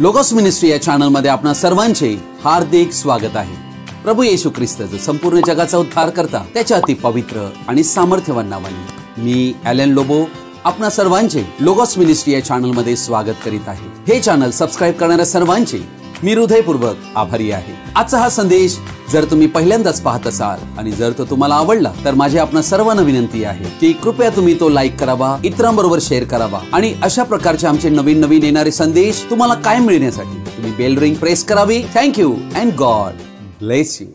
Logos ministry या channel मध्ये आपणा सर्वांचे हार्दिक स्वागत आहे। प्रभू येशू ख्रिस्त जो संपूर्ण जगाचा उद्धार करता त्याच्या अति पवित्र आणि सामर्थ्यवान नावाने मी ॲलन लोबो आपणा सर्वांचे लोगोस मिनिस्ट्री या चॅनल मध्ये स्वागत करीत आहे। हे चॅनल सबस्क्राइब करणाऱ्या सर्वांचे मी हृदयपूर्वक आभारी आहे। आजचा हा संदेश जर तुम्ही पहिल्यांदाच पाहत असाल आणि जर तो तुम्हाला आवडला तर माझी आपणा सर्वांना विनंती आहे की कृपया तुम्ही तो लाईक करावा, इतरांबरोबर शेअर करावा आणि अशा प्रकारचे आमचे नवीन येणारे संदेश तुम्हाला कायम मिळण्यासाठी तुम्ही बेल रिंग प्रेस करावी। Thank you and God bless you.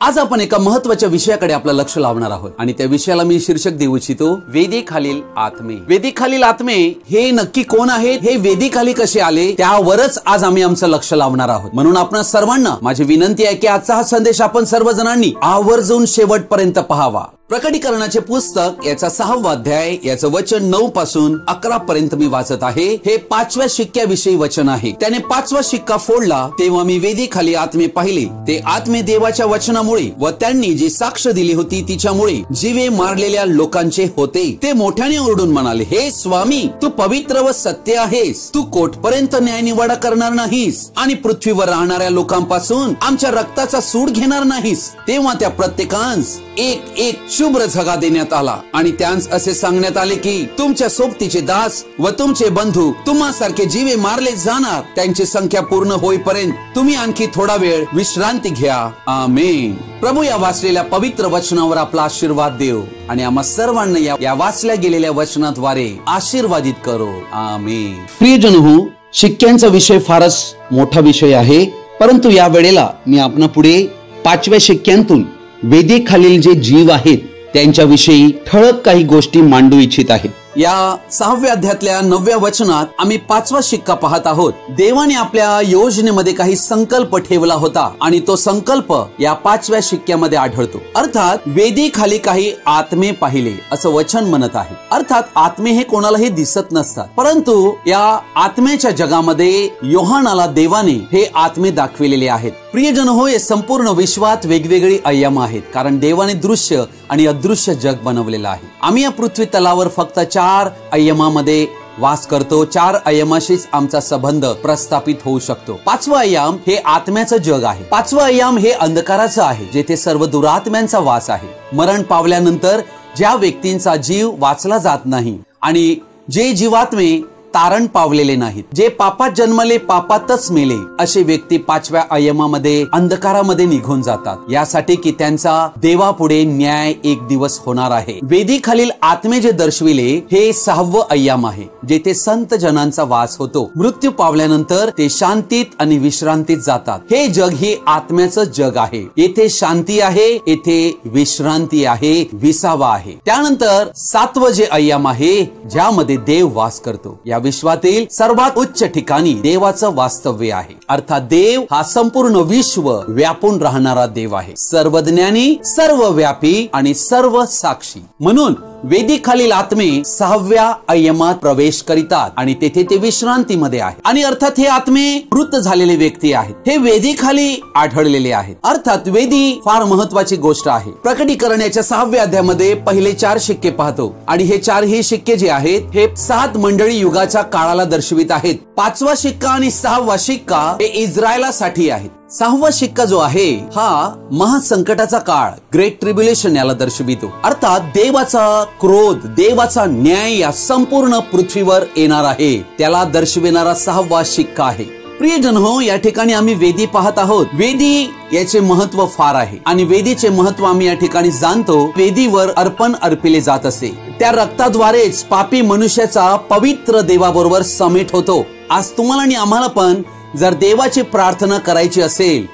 आज आपण एका महत्त्वाच्या विषयाकडे आपलं लक्ष लावणार आहोत आणि त्या विषयाला मी शीर्षक देऊ इच्छितो, वेदीखालील आत्मे। वेदीखालील आत्मे हे नक्की कोण आहेत, हे वेदीखाली कसे आले, त्यावरच आज आम्ही आमचं लक्ष लावणार आहोत। म्हणून आपण सर्वांना माझी विनंती आहे की आजचा हा संदेश आपण सर्वजणांनी आवर्जून शेवटपर्यंत पाहावा। प्रकटीकरणाचे पुस्तक याचा 6वा अध्याय याचं वचन 9 पासून 11 पर्यंत मी वाचत आहे। हे 5व्या शिक्क्याविषयी वचन आहे। त्याने 5वा शिक्का फोडला तेव्हा मी वेदीखाली आत्मे पाहिले। ते आत्मे देवाच्या वचनामुळे व त्यांनी जी साक्ष दिली होती तिच्यामुळे जीवे मारलेल्या लोकांचे होते। ते मोठ्याने ओरडून म्हणाले, हे स्वामी, तू पवित्र व सत्य आहेस। तू कोटपर्यंत न्यायनिवाडा करणार नाहीस आणि पृथ्वीवर राहणाऱ्या लोकांपासून आमच्या रक्ताचा सूड घेणार नाहीस। तेव्हा त्या प्रत्येकास एक शुभ्र झगा देण्यात आला आणि त्यांस असे सांगण्यात आले की तुमच्या सोबतीचे दास व तुमचे बंधू तुम्हासारखे जीवे मारले जाणार। त्यांची संख्या पूर्ण होईपर्यंत तुम्ही आणखी थोडा वेळ विश्रांती घ्या। आमेन। प्रभू या वाचलेल्या पवित्र वचनावर आपला आशीर्वाद देव आणि आम्हा सर्वांना या वाचल्या गेलेल्या वचनाद्वारे आशीर्वादित करो। आमेन। प्रियजनो, शिक्क्यांचा विषय फारच मोठा विषय आहे, परंतु या वेळेला मी आपणा पुढे 5व्या शिक्क्यांतून वेदीखालील जे जीव आहेत त्यांच्याविषयी ठळक काही गोष्टी मांडू इच्छित आहे। या 6व्या अध्यायातल्या 9व्या वचनात आम्ही 5वा शिक्का पाहत आहोत। देवाने आपल्या योजनेमध्ये काही संकल्प ठेवला होता आणि तो संकल्प या 5व्या शिक्क्यामध्ये आढळतो। अर्थात वेदीखाली काही आत्मे पाहिले असं वचन म्हणत आहे। अर्थात आत्मे हे कोणालाही दिसत नसतात, परंतु या आत्म्याच्या जगामध्ये योहानाला देवाने हे आत्मे दाखविलेले आहेत। प्रियजन हो, हे संपूर्ण विश्वात वेगवेगळी आयाम आहेत, कारण देवाने दृश्य आणि अदृश्य जग बनवलेलं आहे। आम्ही या पृथ्वी तलावर फक्त 4 आयामामध्ये वास करतो। 4 आयामाशीच आमचा संबंध प्रस्थापित होऊ शकतो। 5वा आयाम हे आत्म्याचं जग आहे। 5वा आयाम हे अंधकाराचं आहे, जेथे सर्व दुरात्म्यांचा वास आहे। मरण पावल्यानंतर ज्या व्यक्तींचा जीव वाचला जात नाही आणि जे जीवात्मे तारण पावलेले नाहीत, जे पापात जन्मले पापातच मेले, असे व्यक्ती 5व्या आयामामध्ये अंधकारामध्ये निघून जातात, यासाठी की त्यांचा देवापुढे न्याय एक दिवस होणार आहे। वेदीखालील आत्मे जे दर्शविले हे 6वं आयाम आहे, जेथे संत जनांचा वास होतो। मृत्यू पावल्यानंतर ते शांतीत आणि विश्रांतीत जातात। हे जग हे आत्म्याचं जग आहे। येथे शांती आहे, येथे विश्रांती आहे, विसावा आहे। त्यानंतर 7वं जे आयाम आहे ज्यामध्ये देव वास करतो। या विश्वातील सर्वात उच्च ठिकाणी देवाचं वास्तव्य आहे। अर्थात देव हा संपूर्ण विश्व व्यापून राहणारा देव आहे, सर्वज्ञानी, सर्वव्यापी आणि सर्व साक्षी। म्हणून वेदीखालील आत्मे 6व्या आयामात प्रवेश करीतात आणि तेथे ते विश्रांतीमध्ये आहे। आणि अर्थात हे आत्मे मृत झालेले व्यक्ती आहेत, हे वेदीखाली आढळलेले आहेत। अर्थात वेदी फार महत्वाची गोष्ट आहे। प्रकटीकरणाच्या 6व्या अध्यायामध्ये पहिले 4 शिक्के पाहतो आणि हे 4ही शिक्के जे आहेत हे 7 मंडळी युगाच्या काळाला दर्शवित आहेत। 5वा शिक्का आणि 6वा शिक्का हे इस्रायलासाठी आहेत। 6वा शिक्का जो आहे हा महासंकटाचा काळ, ग्रेट ट्रिब्युलेशन याला दर्शवितो। अर्थात देवाचा क्रोध, देवाचा न्याय या संपूर्ण पृथ्वीवर येणार आहे, त्याला दर्शविणारा 6वा शिक्का आहे। प्रियजन हो, या ठिकाणी आम्ही वेदी पाहत आहोत। वेदी याचे महत्व फार आहे आणि वेदीचे महत्व आम्ही या ठिकाणी जाणतो। वेदीवर अर्पण अर्पिले जात असे, त्या रक्ताद्वारेच पापी मनुष्याचा पवित्र देवाबरोबर समेट होतो। आज तुम्हाला आणि आम्हाला पण जर देवाची प्रार्थना करायची असेल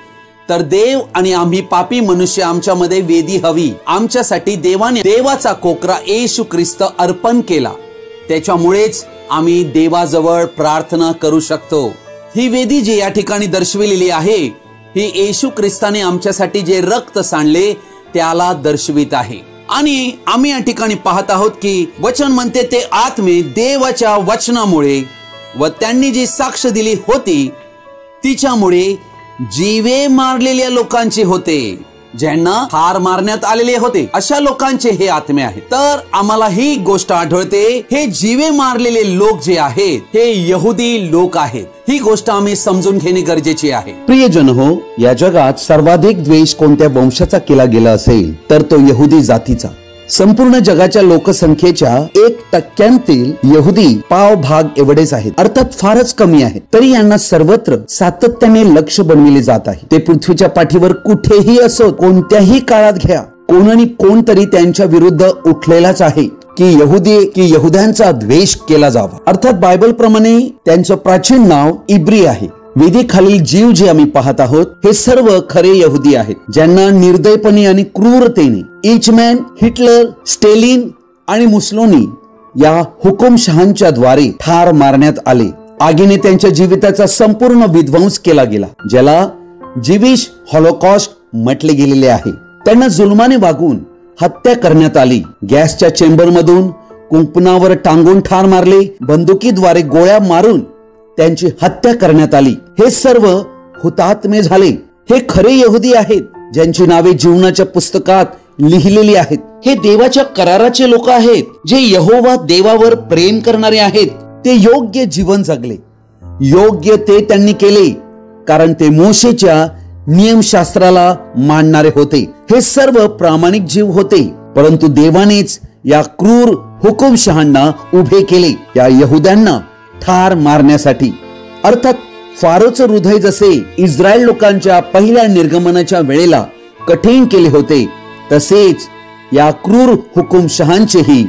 तर देव आणि आम्ही पापी मनुष्य आमच्यामध्ये वेदी हवी। आमच्यासाठी देवाने देवाचा कोकरा येशू ख्रिस्त अर्पण केला, त्याच्यामुळेच आम्ही देवाजवळ प्रार्थना करू शकतो। ही वेदी जी या ठिकाणी दर्शविलेली आहे ही येशू ख्रिस्ताने आमच्यासाठी जे रक्त सांडले त्याला दर्शवित आहे। आणि आम्ही या ठिकाणी पाहत आहोत की वचन म्हणते ते आत्मे देवाच्या वचनामुळे व त्यांनी जी साक्ष दिली होती तिच्यामुळे जीवे मारलेल्या लोकांचे होते, ज्यांना ठार मारण्यात आलेले होते, अशा लोकांचे हे आत्मे आहेत. तर आम्हाला ही गोष्ट आढळते, हे जीवे मारलेले लोक जे आहेत हे यहुदी लोक आहेत. ही गोष्ट आम्ही समजून घेणे गरजेची आहे. प्रियजन हो, या जगात सर्वाधिक द्वेष कोणत्या वंशाचा केला गेला असेल तर तो यहुदी जातीचा. संपूर्ण जगाच्या लोकसंख्येच्या 1% यहुदी पाव भाग एवढेच आहेत, अर्थात फारच कमी आहेत. तरी यांना सर्वत्र सातत्याने लक्ष बनविले जात आहे. ते पृथ्वीच्या पाठीवर कुठेही असो, कोणत्याही काळात घ्या, कोण कोणतरी त्यांच्या विरुद्ध उठलेलाच आहे की यहुद्यांचा द्वेष केला जावा. अर्थात बायबल प्रमाणे त्यांचं प्राचीन नाव इब्री आहे. वेदीखालील जीव जे आम्ही पाहत आहोत हे सर्व खरे यहुदी आहेत, ज्यांना निर्दयपणे आणि क्रूरतेने इचमॅन, हिटलर, स्टेलिन आणि मुसोलिनी या हुकुमशहांच्या द्वारे ठार मारण्यात आले. आगीने त्यांच्या जीविताचा संपूर्ण विध्वंस केला गेला, ज्याला जिविश हॉलोकॉस्ट म्हटले गेलेले आहे. त्यांना जुलमाने वागून हत्या करण्यात आली. गॅसच्या चेंबरमधून कुंपणावर टांगून ठार मारले. बंदुकीद्वारे गोळ्या मारून त्यांची हत्या करण्यात आली. हे सर्व हुतात्मे झाले. हे खरे यहुदी आहेत, ज्यांची नावे जीवनाच्या पुस्तकात लिहिलेली आहेत. हे देवाच्या कराराचे लोक आहेत, जे यहोवा देवावर प्रेम करणारे आहेत. ते योग्य जीवन जगले, योग्य ते त्यांनी केले, कारण ते मोशेच्या नियमशास्त्राला मानणारे होते. हे सर्व प्रामाणिक जीव होते, परंतु देवानेच या क्रूर हुकुमशहांना उभे केले, या यहुद्यांना ठार मारण्यासाठी. अर्थात फारोचं हृदय जसे इस्रायल लोकांच्या पहिल्या निर्गमनाच्या वेळेला कठीण केले होते, तसेच या क्रूर हुकुमशहांचेही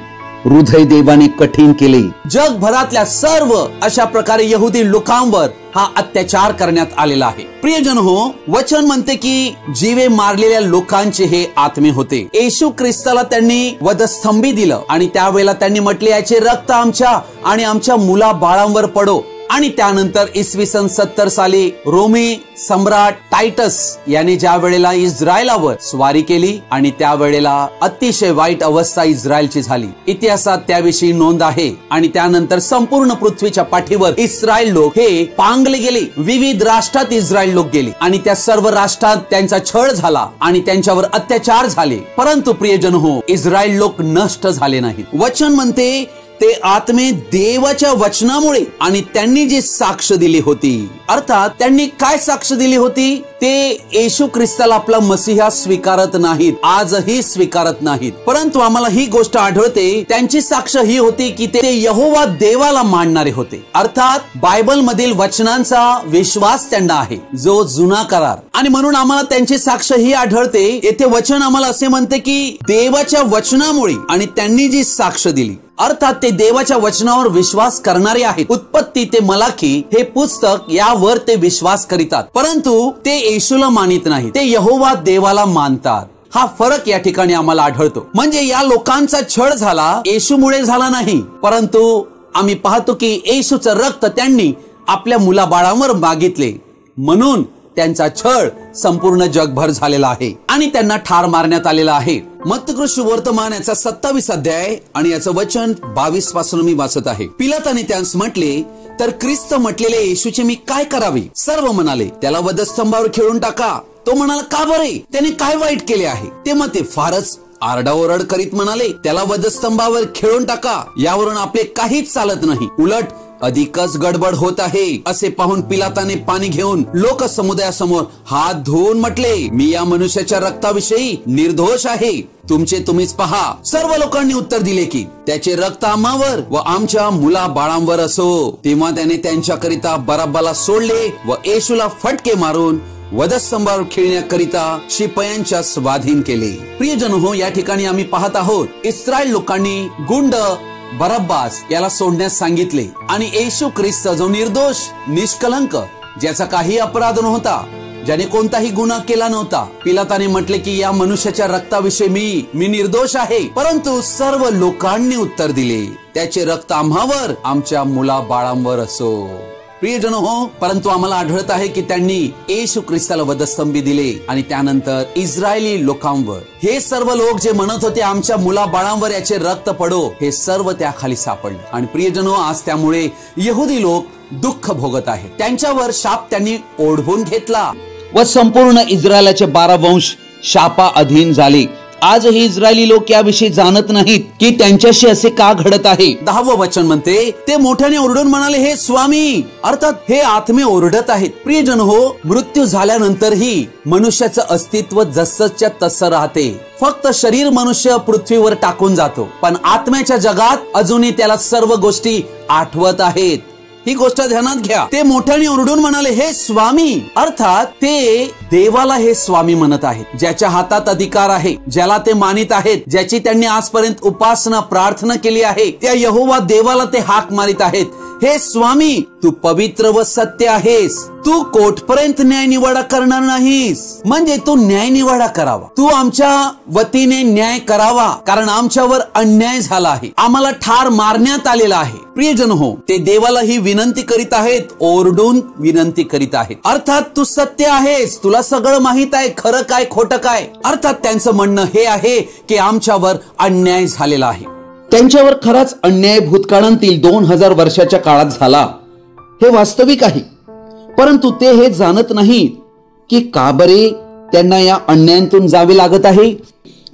हृदय देवाने कठीण केले. जगभरातल्या सर्व अशा प्रकारे यहुदी लोकांवर हा अत्याचार करण्यात आलेला आहे. प्रियजन हो, वचन म्हणते की जीवे मारलेल्या लोकांचे हे आत्मे होते. येशू ख्रिस्ताला त्यांनी वधस्तंभी दिलं आणि त्यावेळेला त्यांनी म्हटले, याचे रक्त आमच्या आणि आमच्या मुला बाळांवर पडो. आणि त्यानंतर इसवी सन 70 साली रोमी सम्राट टायटस याने ज्या वेळेला इस्रायलावर स्वारी केली आणि त्यावेळेला अतिशय वाईट अवस्था इस्रायलची झाली. इतिहासात त्याविषयी नोंद आहे. आणि त्यानंतर संपूर्ण पृथ्वीच्या पाठीवर इस्रायल लोक हे पांगले गेले. विविध राष्ट्रात इस्रायल लोक गेले आणि त्या सर्व राष्ट्रात त्यांचा छळ झाला आणि त्यांच्यावर अत्याचार झाले. परंतु प्रियजन हो, इस्रायल लोक नष्ट झाले नाहीत. वचन म्हणते ते आत्मे देवाच्या वचनामुळे आणि त्यांनी जी साक्ष दिली होती, अर्थात त्यांनी काय साक्ष दिली होती, ते येशू ख्रिस्ताला आपला मसीहा स्वीकारत नाहीत, आजही स्वीकारत नाहीत. परंतु आम्हाला ही गोष्ट आढळते, त्यांची साक्ष ही होती की ते यहोवा देवाला मानणारे होते. अर्थात बायबल मधील वचनांचा विश्वास त्यांना आहे, जो जुना करार. आणि म्हणून आम्हाला त्यांची साक्ष ही आढळते. येथे वचन आम्हाला असे म्हणते की देवाच्या वचनामुळे आणि त्यांनी जी साक्ष दिली, अर्थात ते देवाच्या वचनावर विश्वास करणारे आहेत. उत्पत्ती ते मलाकी हे पुस्तक यावर ते विश्वास करीतात, परंतु ते येशूला मानित नाही, ते यहोवा देवाला मानतात. हा फरक या ठिकाणी आम्हाला आढळतो. म्हणजे या लोकांचा छळ झाला येशूमुळे झाला नाही, परंतु आम्ही पाहतो की येशूचं रक्त त्यांनी आपल्या मुलाबाळांवर मागितले, म्हणून त्यांचा छळ संपूर्ण जगभर झालेला आहे आणि त्यांना ठार मारण्यात आलेला आहे. मत्ती सुवर्तमान याचा 27 अध्याय आणि याचं वचन 22 पासून मी वाचत आहे. पिलाताने त्यास म्हटले, तर ख्रिस्त म्हटलेले येशूचे मी काय करावे? सर्व म्हणाले, त्याला वधस्तंभावर खेळून टाका. तो म्हणाला, का बरे? त्याने काय वाईट केले आहे? ते मग ते फारच आरडाओरड करीत म्हणाले, त्याला वधस्तंभावर खेळून टाका. यावरून आपले काहीच चालत नाही, उलट अधिकच गडबड होत आहे. असे पाहून पिलाताने पाणी घेऊन लोक समुदायासमोर हात धुवून म्हटले, मी या मनुष्याच्या रक्ताविषयी निर्दोष आहे, तुमचे तुम्हीच पहा. सर्व लोकांनी उत्तर दिले की त्याचे रक्त आम्हावर व आमच्या मुला बाळांवर असो. तेव्हा त्याने त्यांच्याकरिता बराब्बाला सोडले व येशूला फटके मारून वधस्तंभावर खेळण्याकरिता शिपायांच्या स्वाधीन केले. प्रियजन हो, या ठिकाणी आम्ही पाहत आहोत, इस्रायल लोकांनी गुंड बरब्बास याला सोडण्यास सांगितले आणि येशू ख्रिस्त जो निर्दोष, निष्कलंक, ज्याचा काही अपराध नव्हता, ज्याने कोणताही गुन्हा केला नव्हता, पिलाताने म्हटले की या मनुष्याच्या रक्ताविषयी मी निर्दोष आहे. परंतु सर्व लोकांनी उत्तर दिले, त्याचे रक्त आम्हावर, आमच्या मुला बाळांवर असो. प्रियजन हो, परंतु आम्हाला आढळत आहे की त्यांनी येशू ख्रिस्ताला वधस्तंभी दिले आणि त्यानंतर इस्रायली लोकांवर, हे सर्व लोक जे म्हणत होते आमच्या मुला बाळांवर याचे रक्त पडो, हे सर्व त्याखाली सापडले. आणि प्रियजनो, आज त्यामुळे यहुदी लोक दुःख भोगत आहेत. त्यांच्यावर शाप त्यांनी ओढवून घेतला व संपूर्ण इस्रायलाचे 12 वंश शापा अधीन झाले. आजही इस्रायली लोक याविषयी जाणत नाहीत की त्यांच्याशी असे का घडत आहे. 10वं वचन म्हणते, ते मोठ्याने ओरडून म्हणाले, हे स्वामी, अर्थात हे आत्मे ओरडत आहेत. प्रियजन हो, मृत्यू झाल्यानंतरही मनुष्याचं अस्तित्व जसंच्या तसं राहते. फक्त शरीर मनुष्य पृथ्वीवर टाकून जातो, पण आत्म्याच्या जगात अजूनही त्याला सर्व गोष्टी आठवत आहेत. ही गोष्ट ध्यानात घ्या. ते मोठ्याने ओरडून म्हणाले, हे स्वामी, अर्थात ते देवाला हे स्वामी म्हणत आहेत, ज्याच्या हातात अधिकार आहे, ज्याला ते मानित आहेत, ज्याची त्यांनी आजपर्यंत उपासना प्रार्थना केली आहे. त्या यहोवा देवाला ते हाक मारित आहेत, हे स्वामी, तू पवित्र व सत्य आहेस. तू कोठपर्यंत न्याय निवाडा करणार नाहीस. म्हणजे तू न्याय निवाडा करावा, तू आमच्या वतीने न्याय करावा, कारण आमच्यावर अन्याय झाला आहे, आम्हाला ठार मारण्यात आलेला आहे. प्रियजन हो, ते देवाला ही विनंती करीत आहेत, ओरडून विनंती करीत आहेत. अर्थात तू सत्य आहेस, तुला सगळं माहित आहे, खरं काय खोटं काय. अर्थात त्यांचं म्हणणं हे आहे की आमच्यावर अन्याय झालेला आहे. त्यांच्यावर खराच अन्याय भूतकाळातील 2000 वर्षाच्या काळात झाला, हे वास्तविक आहे. परंतु ते हे जाणत नाहीत की का बरे त्यांना या अन्यायातून जावे लागत आहे.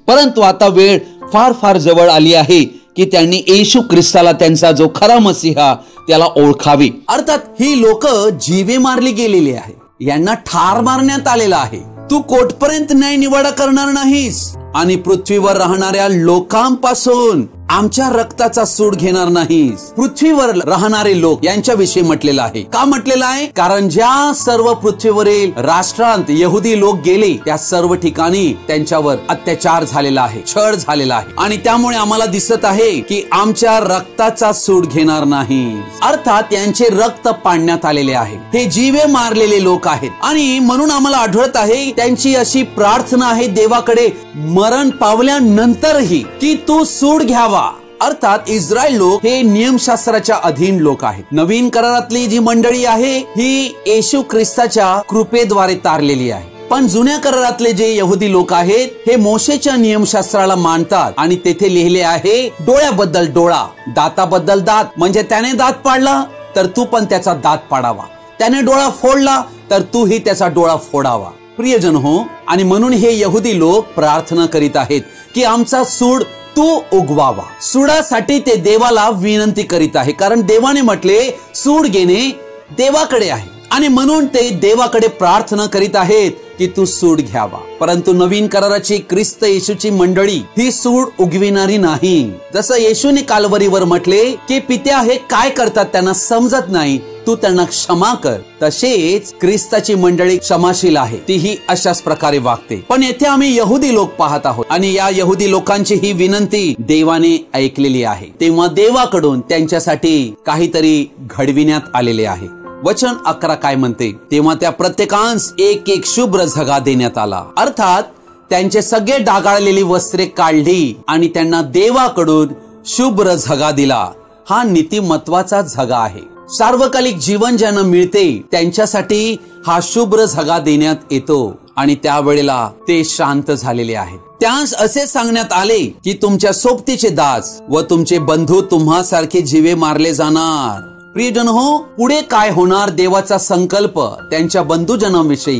परंतु आता वेळ फार फार जवळ आली आहे की त्यांनी येशू ख्रिस्ताला, त्यांचा जो खरा मसीहा, त्याला ओळखावे. अर्थात ही लोक जीवे मारली गेलेली आहे, यांना ठार मारण्यात आलेला आहे. तू कोठपर्यंत न्याय निवाडा करणार नाहीस आणि पृथ्वीवर राहणाऱ्या लोकांपासून आमच्या रक्ताचा सूड घेणार नाहीस. पृथ्वीवर राहणारे लोक यांच्याविषयी म्हटलेलं आहे. का म्हटलेलं आहे? कारण ज्या सर्व पृथ्वीवरील राष्ट्रांत यहुदी लोक गेले, त्या सर्व ठिकाणी त्यांच्यावर अत्याचार झालेला आहे, छळ झालेला आहे, आणि त्यामुळे आम्हाला दिसत आहे की आमच्या रक्ताचा सूड घेणार नाही. अर्थात यांचे रक्त पाडण्यात आलेले आहे. हे जीवे मारलेले लोक आहेत, आणि म्हणून आम्हाला आढळत आहे त्यांची अशी प्रार्थना आहे देवाकडे मरण पावल्यानंतरही की तू सूड घ्यावा. अर्थात इस्रायल लोक हे नियमशास्त्राच्या अधीन लोक आहेत. नवीन करारातली जी मंडळी आहे ही येशू ख्रिस्ताच्या कृपेद्वारे तारलेली आहे. पण जुन्या करारातले जे यहुदी लोक आहेत हे मोशेच्या नियमशास्त्राला मानतात, आणि तेथे लिहिले आहे, डोळ्याबद्दल डोळा, दाताबद्दल दात. म्हणजे त्याने दात पाडला तर तू पण त्याचा दात पाडावा, त्याने डोळा फोडला तर तूही त्याचा डोळा फोडावा. प्रियजन हो, आणि म्हणून हे यहुदी लोक प्रार्थना करीत आहेत की आमचा सूड तू उगवावा. सूडासाठी ते देवाला विनंती करीत आहे, कारण देवाने म्हटले सूड घेणे देवाकडे आहे, आणि म्हणून ते देवाकडे प्रार्थना करीत आहेत की तू सूड घ्यावा. परंतु नवीन कराराची ख्रिस्त येशूची मंडळी ही सूड उगविणारी नाही. जसं येशूने काल्वरीवर म्हटले की पित्या हे काय करतात त्यांना समजत नाही, तू त्यांना क्षमा कर, तसेच ख्रिस्ताची मंडळी क्षमाशील आहे, तीही अशाच प्रकारे वागते. पण येथे आम्ही यहुदी लोक पाहत आहोत, आणि या यहुदी लोकांची ही विनंती देवाने ऐकलेली आहे. तेव्हा देवाकडून त्यांच्यासाठी काहीतरी घडविण्यात आलेले आहे. वचन 11 काय म्हणते? तेव्हा त्या प्रत्येकांस एक एक शुभ्र झगा देण्यात आला. अर्थात त्यांचे सगळे डागाळलेली वस्त्रे काढली आणि त्यांना देवाकडून शुभ्र झगा दिला. हा नीतिमत्वाचा झगा आहे. सार्वकालिक जीवन ज्यांना मिळते त्यांच्यासाठी हा शुभ्र झगा देण्यात येतो, आणि त्यावेळेला ते शांत झालेले आहेत. त्यास असे सांगण्यात आले की तुमच्या सोबतीचे दास व तुमचे बंधू तुम्हासारखे जीवे मारले जाणार. प्रियजन हो, पुढे काय होणार देवाचा संकल्प त्यांच्या बंधुजनांविषयी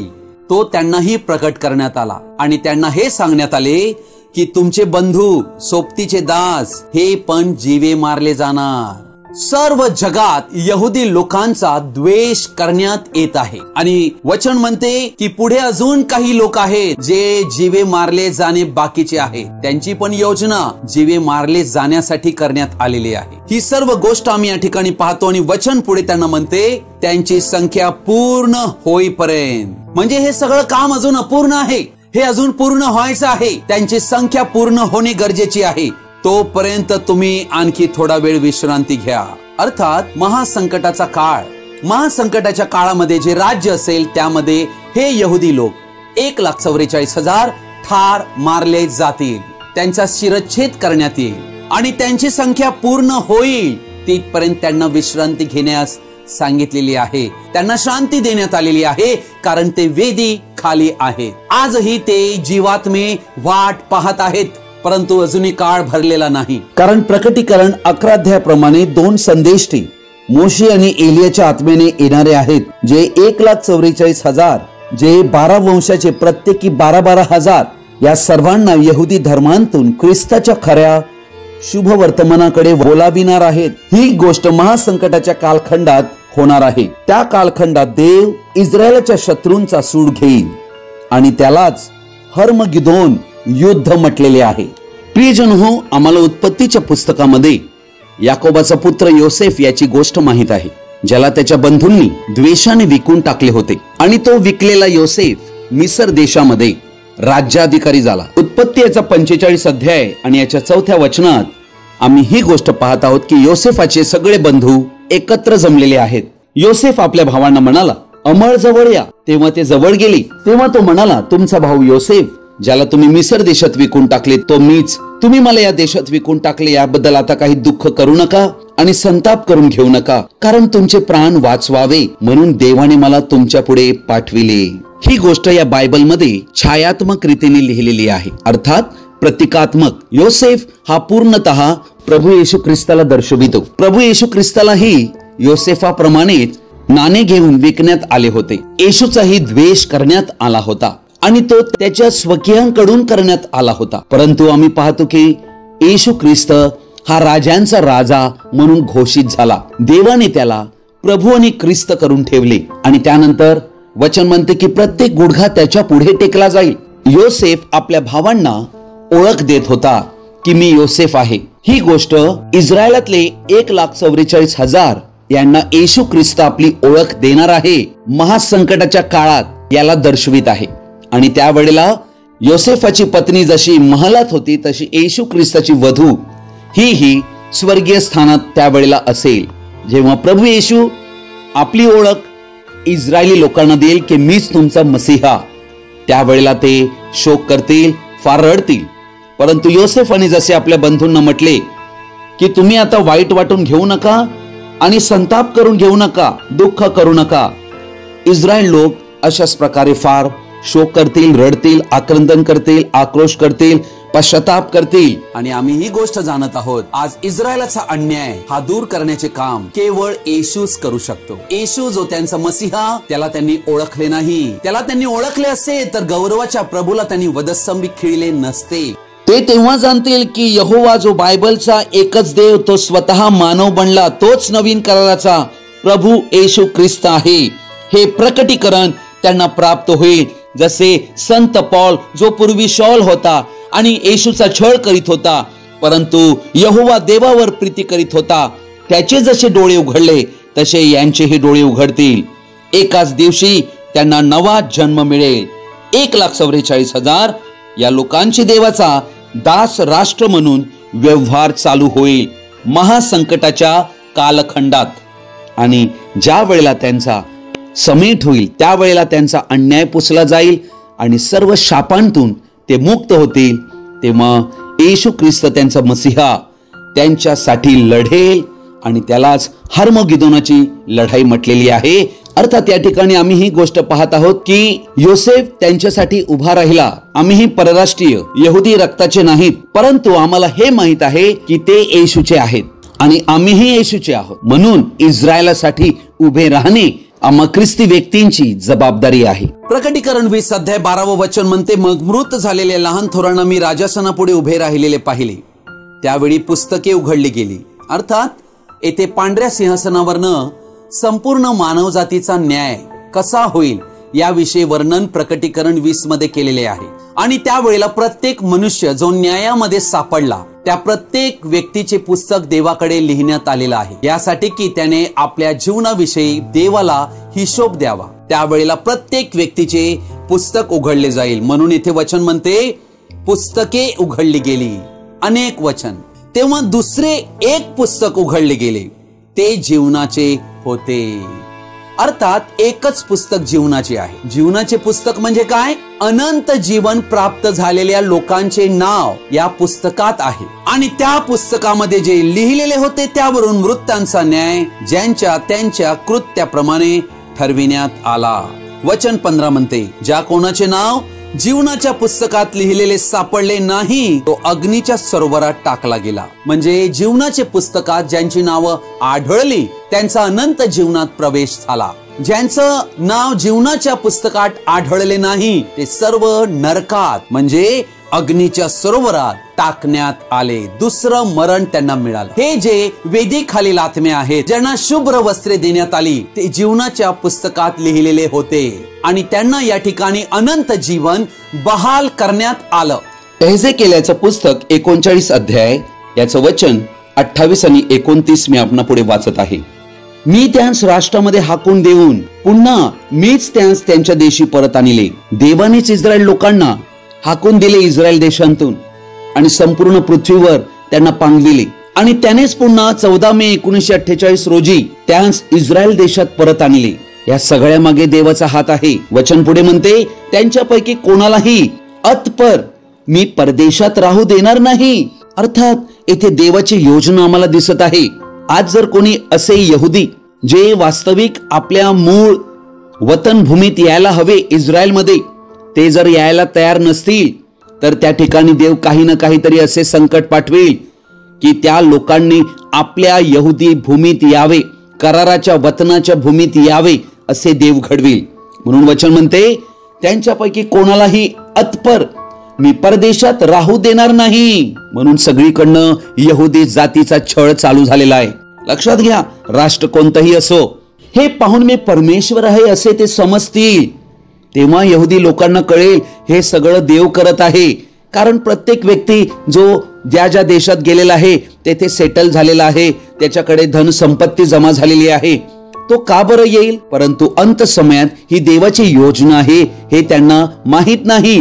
तो त्यांनाही प्रकट करण्यात आला, आणि त्यांना हे सांगण्यात आले की तुमचे बंधू सोबतीचे दास हे पण जीवे मारले जाणार. सर्व जगात यहुदी लोकांचा द्वेष करण्यात येत आहे, आणि वचन म्हणते की पुढे अजून काही लोक आहेत जे जीवे मारले जाणे बाकीचे आहे. त्यांची पण योजना जीवे मारले जाण्यासाठी करण्यात आलेली आहे. ही सर्व गोष्ट आम्ही या ठिकाणी पाहतो, आणि वचन पुढे त्यांना म्हणते त्यांची संख्या पूर्ण होईपर्यंत. म्हणजे हे सगळं काम अजून अपूर्ण आहे, हे अजून पूर्ण व्हायचं आहे. त्यांची संख्या पूर्ण होणे गरजेची आहे. तोपर्यंत तुम्ही आणखी थोडा वेळ विश्रांती घ्या. अर्थात महासंकटाचा काळ, महासंकटाच्या काळामध्ये जे राज्य असेल त्यामध्ये हे यहुदी लोक 1,44,000 ठार मारले जातील, त्यांचा शिरच्छेद करण्यात येईल, आणि त्यांची संख्या पूर्ण होईल तिथपर्यंत त्यांना विश्रांती घेण्यास सांगितलेली आहे. त्यांना शांती देण्यात आलेली आहे, कारण ते वेदी खाली आहेत. आजही ते जीवात्मे वाट पाहत आहेत, परंतु अजूनही काळ भरलेला नाही. कारण प्रकटीकरण 11 अध्यायाप्रमाणे 2 संदेष्टी मोशे आणि एलियाच्या आत्म्याने येणारे आहेत, जे 1,44,000, जे 12 वंशाचे प्रत्येकी 12,000 या सर्वांना यहुदी धर्मांतून ख्रिस्ताच्या खऱ्या शुभ वर्तमानाकडे बोलाविणार आहेत. ही गोष्ट महासंकटाच्या कालखंडात होणार आहे. त्या कालखंडात देव इस्रायलच्या शत्रूंचा सूड घेईल आणि त्यालाच हर्मगिदोन युद्ध म्हटलेले आहे. प्रियजन हो, आम्हाला उत्पत्तीच्या पुस्तकामध्ये याकोबाचा पुत्र योसेफ याची गोष्ट माहित आहे, ज्याला त्याच्या बंधूंनी द्वेषाने विकून टाकले होते आणि तो विकलेला योसेफ मिसर देशामध्ये राज्याधिकारी झाला. उत्पत्ती याचा 45 अध्याय आणि याच्या 4थ्या वचनात आम्ही ही गोष्ट पाहत आहोत की योसेफाचे सगळे बंधू एकत्र जमलेले आहेत. योसेफ आपल्या भावांना म्हणाला, अमळ जवळ या. तेव्हा ते जवळ गेले. तेव्हा तो म्हणाला, तुमचा भाऊ योसेफ, ज्याला तुम्ही मिसर देशात विकून टाकले, तो मीच. तुम्ही मला या देशात विकून टाकले, याबद्दल आता काही दुःख करू नका आणि संताप करून घेऊ नका, कारण तुमचे प्राण वाचवावे म्हणून देवाने मला तुमच्या पुढे पाठविले. ही गोष्ट या बायबलमध्ये छायात्मक रीतीने लिहिलेली आहे, अर्थात प्रतिकात्मक. योसेफ हा पूर्णतः प्रभू येशू ख्रिस्ताला दर्शवितो. प्रभू येशू ख्रिस्तालाही योसेफाप्रमाणेच नाणे घेऊन विकण्यात आले होते. येशूचाही द्वेष करण्यात आला होता आणि तो त्याच्या स्वकीयांकडून करण्यात आला होता. परंतु आम्ही पाहतो की येशू ख्रिस्त हा राजांचा राजा म्हणून घोषित झाला. देवाने त्याला प्रभू आणि ख्रिस्त करून ठेवले आणि त्यानंतर वचन म्हणते की प्रत्येक गुडघा त्याच्या पुढे टेकला जाईल. योसेफ आपल्या भावांना ओळख देत होता की मी योसेफ आहे. ही गोष्ट इस्रायलातले 1,44,000 यांना येशू ख्रिस्त आपली ओळख देणार आहे महासंकटाच्या काळात याला दर्शवित आहे. आणि त्यावेळेला योसेफाची पत्नी जशी महालात होती, तशी येशू ख्रिस्ताची वधू ही स्वर्गीय स्थानात त्यावेळेला असेल. जेव्हा प्रभू येशू आपली ओळख इस्रायली लोकांना देईल की मीच तुमचा मसीहा, त्यावेळेला ते शोक करतील, फार रडतील. परंतु योसेफाने जसे आपल्या बंधूंना म्हटले की तुम्ही आता वाईट वाटून घेऊ नका आणि संताप करून घेऊ नका, दुःख करू नका. इस्रायल लोक अशाच प्रकारे फार शोक करतील, रडतील, आक्रंदन करतील, आक्रोश करतील, पश्चाताप करतील. आणि आम्ही ही गोष्ट जाणत आहोत, आज इस्रायलाचा अन्याय हा दूर करण्याचे काम केवळ येशूच करू शकतो. येशू जो त्यांचा मसीहा, त्याला त्यांनी ओळखले नाही. त्याला त्यांनी ओळखले असते तर गौरवाच्या प्रभूला त्यांनी वधस्तंभी खिळले नसते. ते तेव्हा जाणतील की यहोवा जो बायबलचा एकच देव, तो स्वतः मानव बनला, तोच नवीन कराराचा प्रभू येशू ख्रिस्त आहे. हे प्रकटीकरण त्यांना प्राप्त होईल. जसे संत पौल, जो पूर्वी शौल होता आणि येशूचा छळ करीत होता, परंतु यहोवा देवावर प्रीती करीत होता, त्याचे जसे डोळे उघडले तसे यांचेही डोळे उघडतील. एकाच दिवशी त्यांना नवा जन्म मिळेल. 1,44,000 या लोकांची देवाचा दास राष्ट्र म्हणून व्यवहार चालू होईल महासंकटाच्या कालखंडात. आणि ज्या वेळेला त्यांचा समेट होईल, त्यावेळेला त्यांचा अन्याय पुसला जाईल आणि सर्व शापांतून ते मुक्त होतील. तेव्हा येशू ख्रिस्त त्यांचा मसीहा त्यांच्यासाठी लढेल आणि त्यालाच हर्मगिदोनाची लढाई म्हटलेली आहे. अर्थात या ठिकाणी आम्ही ही गोष्ट पाहत आहोत की योसेफ त्यांच्यासाठी उभा राहिला. आम्ही परराष्ट्रीय यहुदी रक्ताचे नाहीत, परंतु आम्हाला हे माहित आहे की ते येशूचे आहेत आणि आम्हीही येशूचे आहोत. म्हणून इस्रायलासाठी उभे राहणे आम्हा ख्रिस्ती व्यक्तींची जबाबदारी आहे. प्रकटीकरण 20 अध्याय 12 वचन म्हणते, मग मृत झालेल्या लहान थोरांना मी राजासनापुढे उभे राहिलेले पाहिले. त्यावेळी पुस्तके उघडली गेली. अर्थात येथे पांढऱ्या सिंहासनावरनं संपूर्ण मानवजातीचा न्याय कसा होईल याविषयी वर्णन प्रकटीकरण 20 मध्ये केलेले आहे. आणि त्यावेळेला प्रत्येक मनुष्य जो न्यायामध्ये सापडला, त्या प्रत्येक व्यक्तीचे पुस्तक देवाकडे लिहिण्यात आलेलं आहे, यासाठी की त्याने आपल्या जीवनाविषयी देवाला हिशोब द्यावा. त्यावेळेला प्रत्येक व्यक्तीचे पुस्तक उघडले जाईल. म्हणून इथे वचन म्हणते पुस्तके उघडली गेली, अनेक वचन. तेव्हा दुसरे एक पुस्तक उघडले गेले, ते जीवनाचे होते. अर्थात एकच पुस्तक जीवनाचे आहे. जीवनाचे पुस्तक म्हणजे काय? अनंत जीवन प्राप्त झालेल्या लोकांचे नाव या पुस्तकात आहे आणि त्या पुस्तकामध्ये जे लिहिलेले होते त्यावरून मृतांचा न्याय ज्यांच्या त्यांच्या कृत्याप्रमाणे ठरविण्यात आला. वचन 15 म्हणते, ज्या कोणाचे नाव जीवनाच्या पुस्तकात लिहिलेले सापडले नाही, तो अग्नीच्या सरोवरात टाकला गेला. म्हणजे जीवनाचे पुस्तकात ज्यांची नावं आढळली त्यांचा अनंत जीवनात प्रवेश झाला. ज्यांचं नाव जीवनाच्या पुस्तकात आढळले नाही ते सर्व नरकात म्हणजे अग्नीच्या सरोवरात टाकण्यात आले. दुसरं मरण त्यांना मिळालं. हे जे वेदीखालील आत्मे आहेत, ज्यांना शुभ्र वस्त्रे देण्यात आली, ते जीवनाच्या पुस्तकात लिहिलेले होते आणि त्यांना या ठिकाणी अनंत जीवन बहाल करण्यात आलं. एहेजेकेल्याचं पुस्तक 39 अध्याय याचं वचन 28 आणि 29 मी आपणा पुढे वाचत आहे. मी त्यांस राष्ट्रामध्ये हाकून देऊन पुन्हा मीच त्यांस त्यांच्या देशी परत आणले. देवानेच इस्रायल लोकांना हाकून दिले इस्रायल देशांतून आणि संपूर्ण पृथ्वीवर त्यांना पांगविले आणि त्यानेच पुन्हा 14 मे 1948 रोजी त्यांस इस्रायल देशात परत आणले. या सगळ्या मागे देवाचा हात आहे. वचन पुढे म्हणते, त्यांच्यापैकी कोणालाही अतपर मी परदेशात राहू देणार नाही. अर्थात येथे देवाची योजना आम्हाला दिसत आहे. आज जर कोणी असे यहुदी जे वास्तविक आपल्या मूळ वतन भूमीत यायला हवे इस्रायलमध्ये, ते जर यायला तयार नसतील तर त्या ठिकाणी देव काही ना काहीतरी असे संकट पाठवेल की त्या लोकांनी आपल्या यहुदी भूमीत यावे, कराराच्या वतनाच्या भूमीत यावे असे देव घडविल. म्हणून वचन म्हणते, त्यांच्यापैकी कोणालाही अतपर मी परदेशात राहू देणार नाही. म्हणून सगळीकडनं यहुदी जातीचा छळ चालू झालेला आहे. लक्षात घ्या, राष्ट्र कोणतंही असो, हे पाहून मी परमेश्वर आहे असे ते समजतील, तेव्हा यहुदी लोकांना कळेल हे सगळं देव करत आहे. कारण प्रत्येक व्यक्ती जो ज्या ज्या देशात गेलेला आहे तेथे सेटल झालेला आहे, त्याच्याकडे धन संपत्ती जमा झालेली आहे, तो का बरं येईल? परंतु अंत समयात ही देवाची योजना आहे हे त्यांना माहित नाही.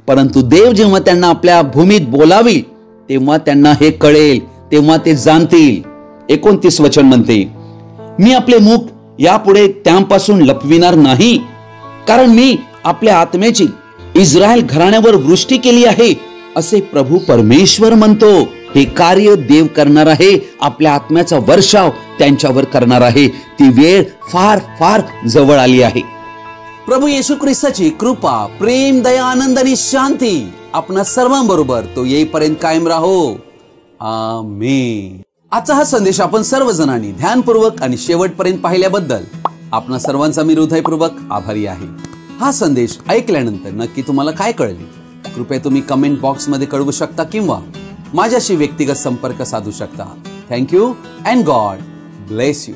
परंतु देव जेव्हा त्यांना आपल्या भूमीत बोलावी तेव्हा त्यांना हे कळेल, तेव्हा ते जाणतील. 29 वचन म्हणते, मी आपले मुख यापुढे त्यांपासून लपविणार नाही, कारण मी आपल्या आत्म्याची इस्रायल घराण्यावर वृष्टी केली आहे असे प्रभू परमेश्वर म्हणतो. हे कार्य देव करणार आहे. आपल्या आत्म्याचा वर्षाव त्यांच्यावर करणार आहे. ती वेळ फार फार जवळ आली आहे. प्रभू येशू ख्रिस्ताची कृपा, प्रेम, दया, आनंद आणि शांती आपणा सर्वांबरोबर तो येईपर्यंत कायम राहो. आमेन. आजचा हा संदेश आपण सर्वजणांनी ध्यानपूर्वक आणि शेवटपर्यंत पाहिल्याबद्दल आपणा सर्वांचा मी हृदयपूर्वक आभारी आहे. हा संदेश ऐकल्यानंतर नक्की तुम्हाला काय कळले? कृपया तुम्ही कमेंट बॉक्स मध्ये कळवू शकता किंवा माझ्याशी व्यक्तिगत संपर्क साधू शकता. Thank you and God bless you.